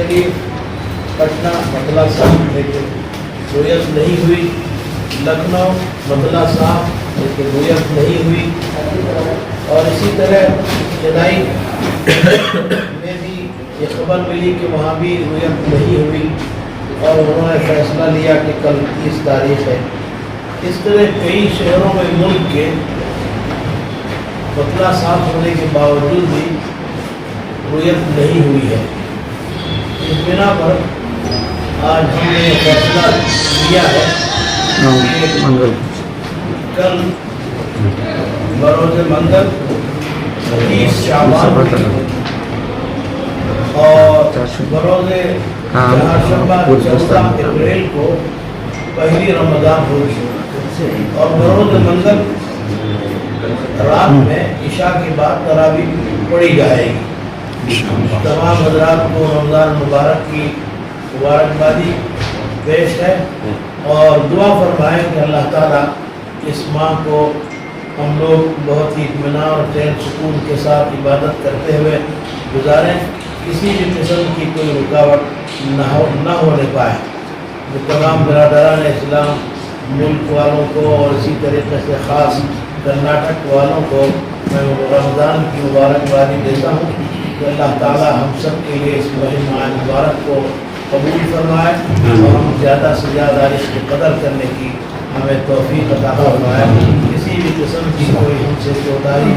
शरीफ, पटना मतला साहब लेकिन रुयत नहीं हुई, लखनऊ मतला साहब लेकिन रुयत नहीं हुई, और इसी तरह चेन्नई में भी ये खबर मिली कि वहाँ भी रुयत नहीं हुई और उन्होंने फैसला लिया कि कल 30 तारीख है। इस तरह कई शहरों में मुल्क के मतला साफ होने के बावजूद भी रुयत नहीं हुई है। इस बिना पर आज हमने फैसला लिया है कि कल बरोज़ मंगल 30 शाबान और बरोज़ चारशंबा 14 अप्रैल को पहली रमज़ान होगी और बरोज़ मंगल रात में इशा के बाद तरावी पढ़ी जाएगी। तमाम हज़रात को रमज़ान मुबारक की मुबारकबादी पेश है और दुआ फरमाएं कि अल्लाह ताला इस माह को हम लोग बहुत ही इत्मीनान और चैन सुकून के साथ इबादत करते हुए गुजारें, किसी भी किस्म की कोई रुकावट न होने पाए। जो तमाम बिरादरान इस्लाम मुल्क वालों को और इसी तरीके से ख़ास कर्नाटक वालों को मैं रमज़ान की मुबारकबादी देता हूँ कि अल्लाह ताला हम सब के लिए इस महीना मुबारक को कबूल फरमाए और हम ज़्यादा से ज़्यादा इसकी कदर करने की हमें तौफीक अता फरमाए। किसी भी किस्म की कोई हमसे कोताही